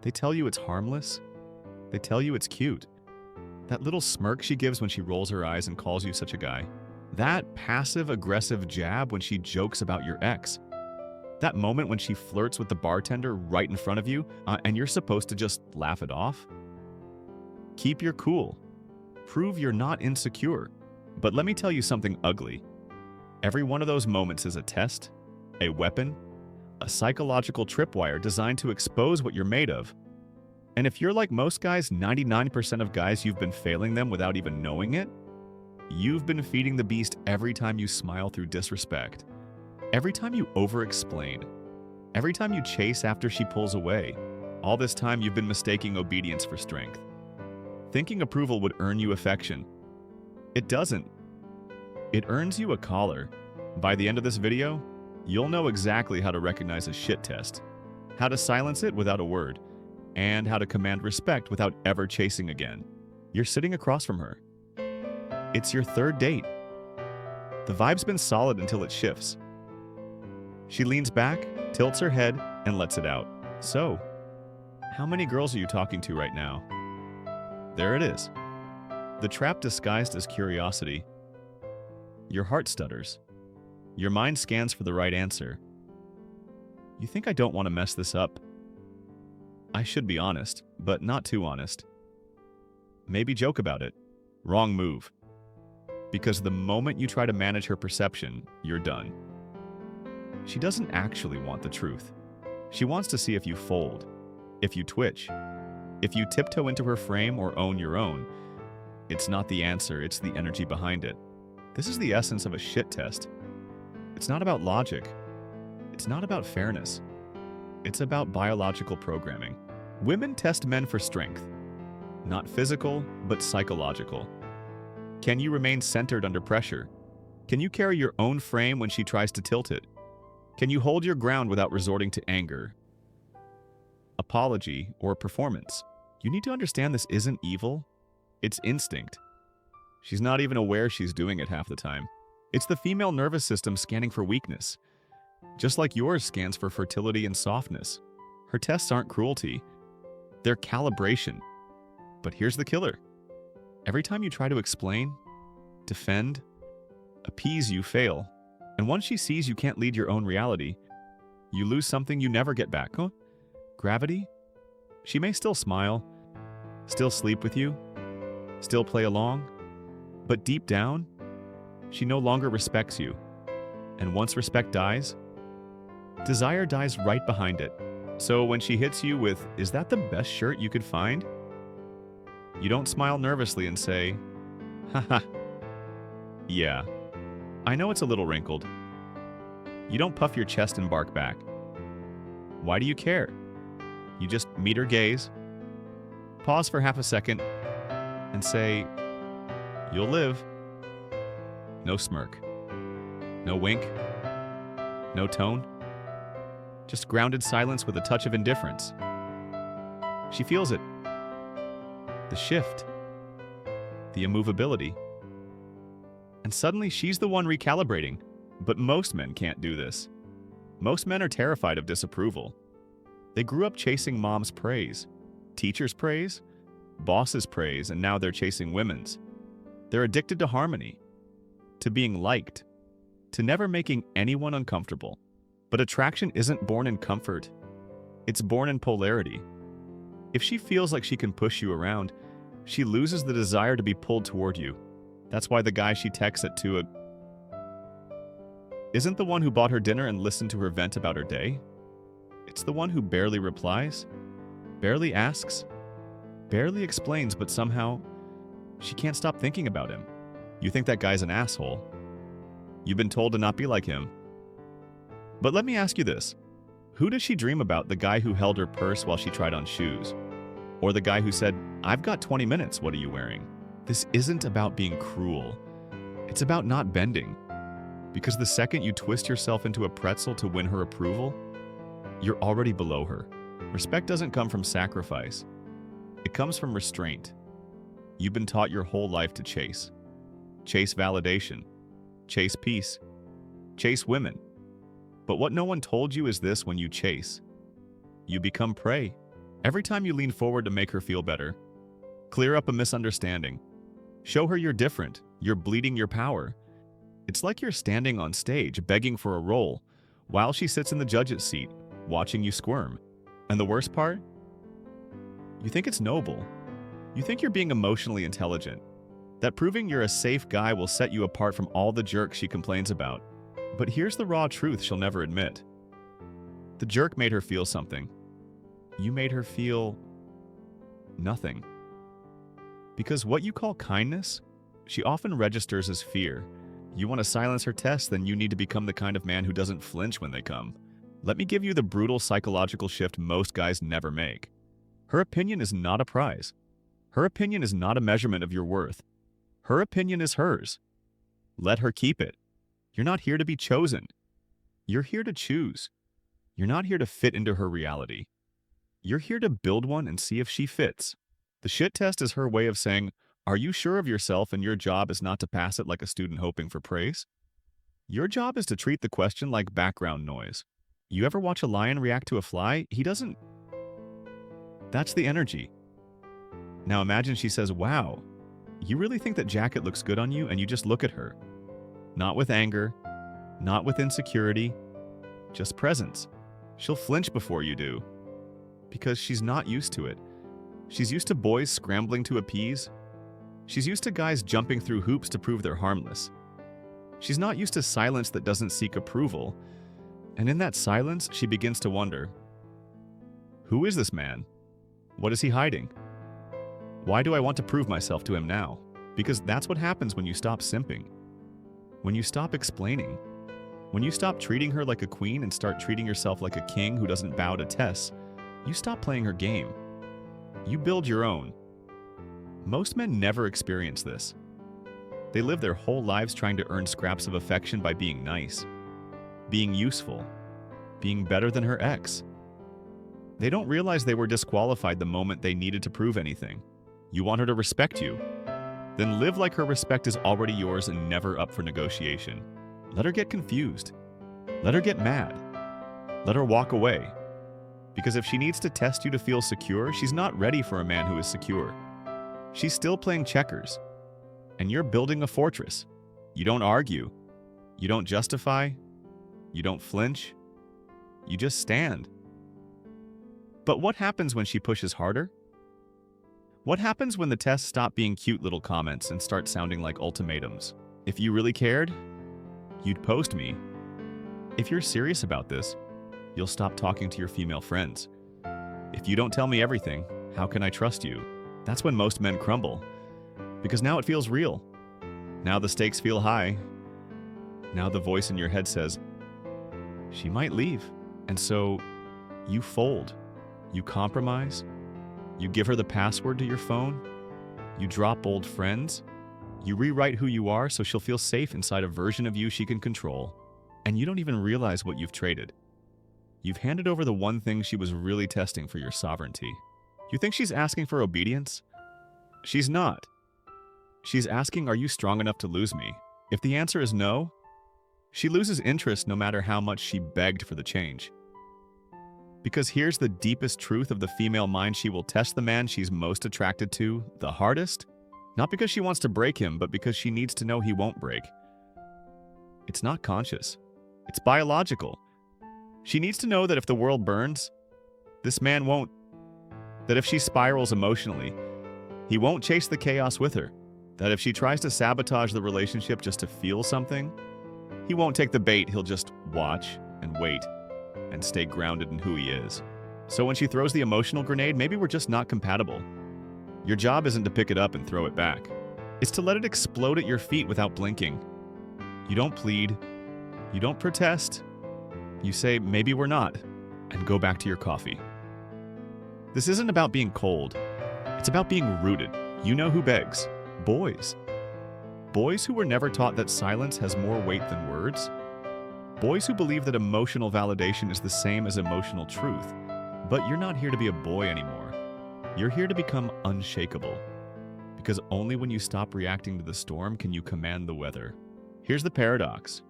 They tell you it's harmless. They tell you it's cute. That little smirk she gives when she rolls her eyes and calls you such a guy. That passive-aggressive jab when she jokes about your ex. That moment when she flirts with the bartender right in front of you, and you're supposed to just laugh it off. Keep your cool. Prove you're not insecure. But let me tell you something ugly. Every one of those moments is a test, a weapon, a psychological tripwire designed to expose what you're made of. And if you're like most guys, 99% of guys, you've been failing them without even knowing it. You've been feeding the beast every time you smile through disrespect. Every time you over-explain. Every time you chase after she pulls away. All this time you've been mistaking obedience for strength. Thinking approval would earn you affection. It doesn't. It earns you a collar. By the end of this video, you'll know exactly how to recognize a shit test, how to silence it without a word, and how to command respect without ever chasing again. You're sitting across from her. It's your third date. The vibe's been solid until it shifts. She leans back, tilts her head, and lets it out. So, how many girls are you talking to right now? There it is. The trap disguised as curiosity. Your heart stutters. Your mind scans for the right answer. You think I don't want to mess this up? I should be honest, but not too honest. Maybe joke about it. Wrong move. Because the moment you try to manage her perception, you're done. She doesn't actually want the truth. She wants to see if you fold, if you twitch, if you tiptoe into her frame or own your own. It's not the answer, it's the energy behind it. This is the essence of a shit test. It's not about logic. It's not about fairness. It's about biological programming. Women test men for strength. Not physical, but psychological. Can you remain centered under pressure? Can you carry your own frame when she tries to tilt it? Can you hold your ground without resorting to anger, apology, or performance? You need to understand this isn't evil. It's instinct. She's not even aware she's doing it half the time. It's the female nervous system scanning for weakness, just like yours scans for fertility and softness. Her tests aren't cruelty. They're calibration. But here's the killer. Every time you try to explain, defend, appease, you fail. And once she sees you can't lead your own reality, you lose something you never get back. Huh? Gravity? She may still smile, still sleep with you, still play along, but deep down, she no longer respects you. And once respect dies, desire dies right behind it. So when she hits you with, "Is that the best shirt you could find?" you don't smile nervously and say, "Haha, yeah, I know it's a little wrinkled." You don't puff your chest and bark back. Why do you care? You just meet her gaze, pause for half a second, and say, "You'll live." No smirk, no wink, no tone, just grounded silence with a touch of indifference. She feels it. The shift, the immovability. And suddenly she's the one recalibrating. But most men can't do this. Most men are terrified of disapproval. They grew up chasing mom's praise, teacher's praise, boss's praise, and now they're chasing women's. They're addicted to harmony, to being liked, to never making anyone uncomfortable. But attraction isn't born in comfort. It's born in polarity. If she feels like she can push you around, she loses the desire to be pulled toward you. That's why the guy she texts at 2 isn't the one who bought her dinner and listened to her vent about her day. It's the one who barely replies, barely asks, barely explains, but somehow she can't stop thinking about him. You think that guy's an asshole. You've been told to not be like him. But let me ask you this. Who does she dream about? The guy who held her purse while she tried on shoes? Or the guy who said, "I've got 20 minutes, what are you wearing?" This isn't about being cruel. It's about not bending. Because the second you twist yourself into a pretzel to win her approval, you're already below her. Respect doesn't come from sacrifice. It comes from restraint. You've been taught your whole life to chase. Chase validation. Chase peace. Chase women. But what no one told you is this: when you chase, you become prey. Every time you lean forward to make her feel better, clear up a misunderstanding, show her you're different, you're bleeding your power. It's like you're standing on stage begging for a role while she sits in the judge's seat, watching you squirm. And the worst part? You think it's noble. You think you're being emotionally intelligent. That proving you're a safe guy will set you apart from all the jerks she complains about. But here's the raw truth she'll never admit. The jerk made her feel something. You made her feel nothing. Because what you call kindness, she often registers as fear. You want to silence her tests, then you need to become the kind of man who doesn't flinch when they come. Let me give you the brutal psychological shift most guys never make. Her opinion is not a prize. Her opinion is not a measurement of your worth. Her opinion is hers. Let her keep it. You're not here to be chosen. You're here to choose. You're not here to fit into her reality. You're here to build one and see if she fits. The shit test is her way of saying, are you sure of yourself and your job is not to pass it like a student hoping for praise? Your job is to treat the question like background noise. You ever watch a lion react to a fly? He doesn't. That's the energy. Now imagine she says, wow, you really think that jacket looks good on you, and you just look at her. Not with anger, not with insecurity, just presence. She'll flinch before you do, because she's not used to it. She's used to boys scrambling to appease. She's used to guys jumping through hoops to prove they're harmless. She's not used to silence that doesn't seek approval. And in that silence, she begins to wonder, who is this man? What is he hiding? Why do I want to prove myself to him now? Because that's what happens when you stop simping. When you stop explaining. When you stop treating her like a queen and start treating yourself like a king who doesn't bow to tests, you stop playing her game. You build your own. Most men never experience this. They live their whole lives trying to earn scraps of affection by being nice, being useful, being better than her ex. They don't realize they were disqualified the moment they needed to prove anything. You want her to respect you? Then live like her respect is already yours and never up for negotiation. Let her get confused. Let her get mad. Let her walk away. Because if she needs to test you to feel secure, she's not ready for a man who is secure. She's still playing checkers. And you're building a fortress. You don't argue. You don't justify. You don't flinch. You just stand. But what happens when she pushes harder? What happens when the tests stop being cute little comments and start sounding like ultimatums? If you really cared, you'd post me. If you're serious about this, you'll stop talking to your female friends. If you don't tell me everything, how can I trust you? That's when most men crumble. Because now it feels real. Now the stakes feel high. Now the voice in your head says, she might leave. And so you fold. You compromise. You give her the password to your phone. You drop old friends. You rewrite who you are so she'll feel safe inside a version of you she can control. And you don't even realize what you've traded. You've handed over the one thing she was really testing for your sovereignty. You think she's asking for obedience? She's not. She's asking, are you strong enough to lose me? If the answer is no, she loses interest no matter how much she begged for the change. Because here's the deepest truth of the female mind: she will test the man she's most attracted to the hardest, not because she wants to break him, but because she needs to know he won't break. It's not conscious. It's biological. She needs to know that if the world burns, this man won't. That if she spirals emotionally, he won't chase the chaos with her. That if she tries to sabotage the relationship just to feel something, he won't take the bait. He'll just watch and wait and stay grounded in who he is. So when she throws the emotional grenade, maybe we're just not compatible. Your job isn't to pick it up and throw it back. It's to let it explode at your feet without blinking. You don't plead. You don't protest. You say, maybe we're not, and go back to your coffee. This isn't about being cold. It's about being rooted. You know who begs? Boys. Boys who were never taught that silence has more weight than words. Boys who believe that emotional validation is the same as emotional truth. But you're not here to be a boy anymore. You're here to become unshakable. Because only when you stop reacting to the storm can you command the weather. Here's the paradox.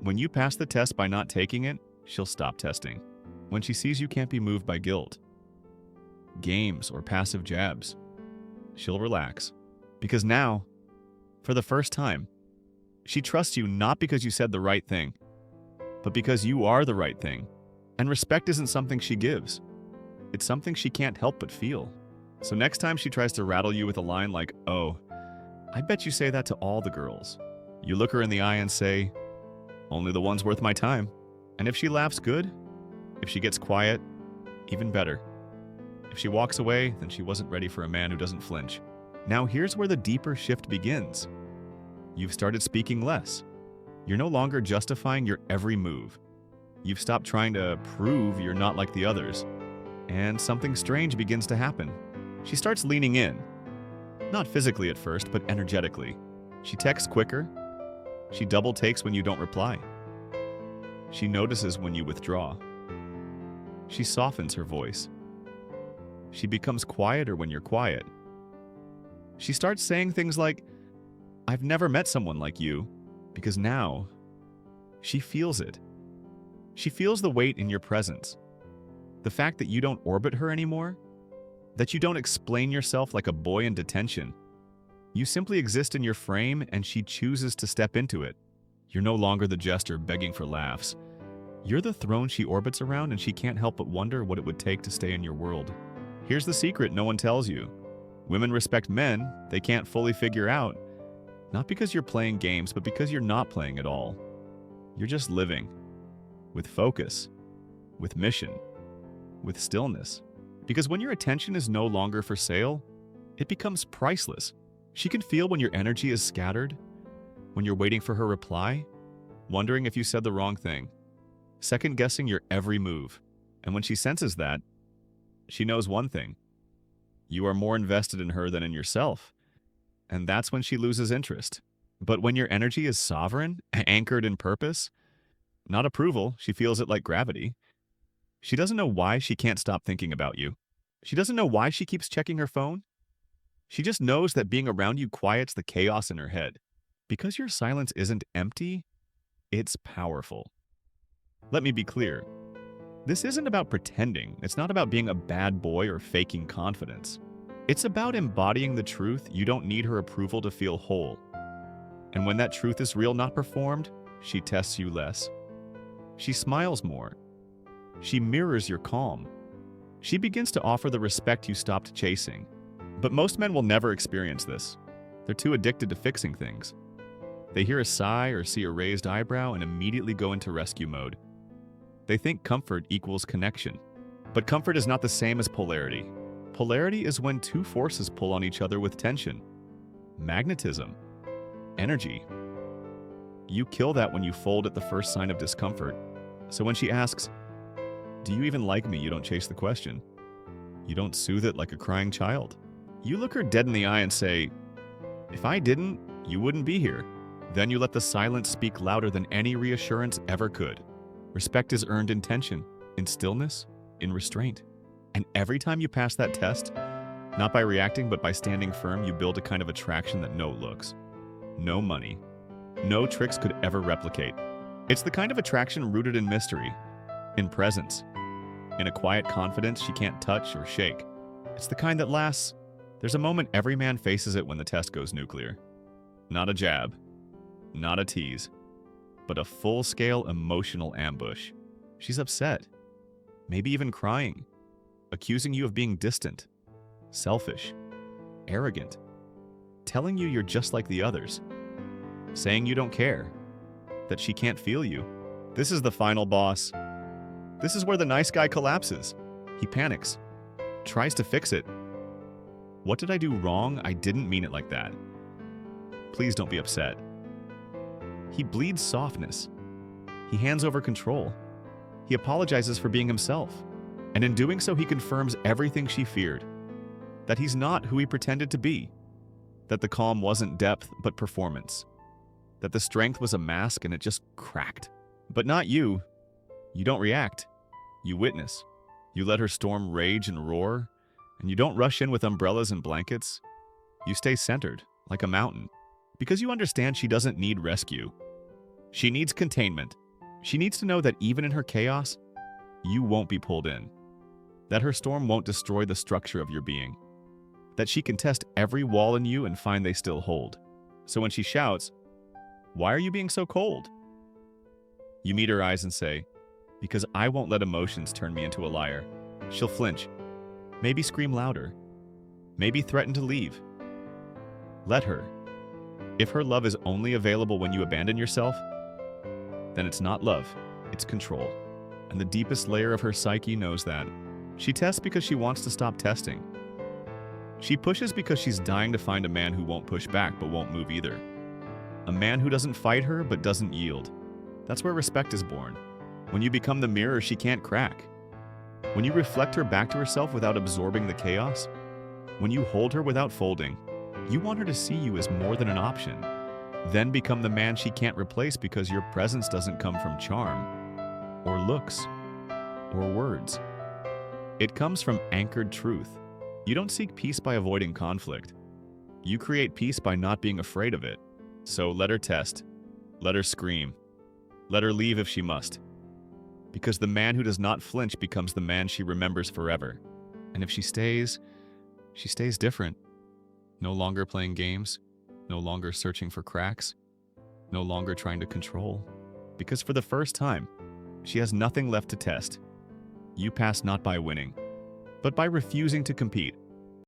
When you pass the test by not taking it, she'll stop testing. When she sees you can't be moved by guilt, games or passive jabs. She'll relax. Because now, for the first time, she trusts you not because you said the right thing, but because you are the right thing. And respect isn't something she gives. It's something she can't help but feel. So next time she tries to rattle you with a line like, "Oh, I bet you say that to all the girls," you look her in the eye and say, "Only the ones worth my time." And if she laughs, good. If she gets quiet, even better. If she walks away, then she wasn't ready for a man who doesn't flinch. Now here's where the deeper shift begins. You've started speaking less. You're no longer justifying your every move. You've stopped trying to prove you're not like the others. And something strange begins to happen. She starts leaning in. Not physically at first, but energetically. She texts quicker. She double takes when you don't reply. She notices when you withdraw. She softens her voice. She becomes quieter when you're quiet. She starts saying things like, "I've never met someone like you," because now she feels it. She feels the weight in your presence. The fact that you don't orbit her anymore, that you don't explain yourself like a boy in detention. You simply exist in your frame and she chooses to step into it. You're no longer the jester begging for laughs. You're the throne she orbits around and she can't help but wonder what it would take to stay in your world. Here's the secret no one tells you. Women respect men they can't fully figure out. Not because you're playing games, but because you're not playing at all. You're just living. With focus. With mission. With stillness. Because when your attention is no longer for sale, it becomes priceless. She can feel when your energy is scattered, when you're waiting for her reply, wondering if you said the wrong thing, second-guessing your every move. And when she senses that, she knows one thing. You are more invested in her than in yourself. And that's when she loses interest. But when your energy is sovereign, anchored in purpose, not approval, she feels it like gravity. She doesn't know why she can't stop thinking about you. She doesn't know why she keeps checking her phone. She just knows that being around you quiets the chaos in her head. Because your silence isn't empty, it's powerful. Let me be clear. This isn't about pretending. It's not about being a bad boy or faking confidence. It's about embodying the truth. You don't need her approval to feel whole. And when that truth is real, not performed, she tests you less. She smiles more. She mirrors your calm. She begins to offer the respect you stopped chasing. But most men will never experience this. They're too addicted to fixing things. They hear a sigh or see a raised eyebrow and immediately go into rescue mode. They think comfort equals connection. But comfort is not the same as polarity. Polarity is when two forces pull on each other with tension. Magnetism. Energy. You kill that when you fold at the first sign of discomfort. So when she asks, "Do you even like me?" you don't chase the question. You don't soothe it like a crying child. You look her dead in the eye and say, "If I didn't, you wouldn't be here." Then you let the silence speak louder than any reassurance ever could. Respect is earned in tension, in stillness, in restraint. And every time you pass that test, not by reacting but by standing firm, you build a kind of attraction that no looks, no money, no tricks could ever replicate. It's the kind of attraction rooted in mystery, in presence, in a quiet confidence she can't touch or shake. It's the kind that lasts. There's a moment every man faces it when the test goes nuclear. Not a jab, not a tease, but a full-scale emotional ambush. She's upset, maybe even crying, accusing you of being distant, selfish, arrogant, telling you you're just like the others, saying you don't care, that she can't feel you. This is the final boss. This is where the nice guy collapses. He panics, tries to fix it. What did I do wrong? I didn't mean it like that. Please don't be upset. He bleeds softness. He hands over control. He apologizes for being himself. And in doing so, he confirms everything she feared. That he's not who he pretended to be. That the calm wasn't depth, but performance. That the strength was a mask and it just cracked. But not you. You don't react. You witness. You let her storm rage and roar. And you don't rush in with umbrellas and blankets. You stay centered, like a mountain. Because you understand she doesn't need rescue. She needs containment. She needs to know that even in her chaos, you won't be pulled in. that her storm won't destroy the structure of your being, that she can test every wall in you and find they still hold. So when she shouts, "Why are you being so cold?" you meet her eyes and say, "Because I won't let emotions turn me into a liar." She'll flinch, maybe scream louder, maybe threaten to leave. Let her. If her love is only available when you abandon yourself, then it's not love, it's control. And the deepest layer of her psyche knows that. She tests because she wants to stop testing. She pushes because she's dying to find a man who won't push back but won't move either. A man who doesn't fight her but doesn't yield. That's where respect is born. When you become the mirror she can't crack. When you reflect her back to herself without absorbing the chaos. When you hold her without folding. You want her to see you as more than an option. Then become the man she can't replace because your presence doesn't come from charm, or looks, or words. It comes from anchored truth. You don't seek peace by avoiding conflict. You create peace by not being afraid of it. So let her test. Let her scream. Let her leave if she must. Because the man who does not flinch becomes the man she remembers forever. And if she stays different. No longer playing games. No longer searching for cracks. No longer trying to control. Because for the first time, she has nothing left to test. You pass not by winning, but by refusing to compete.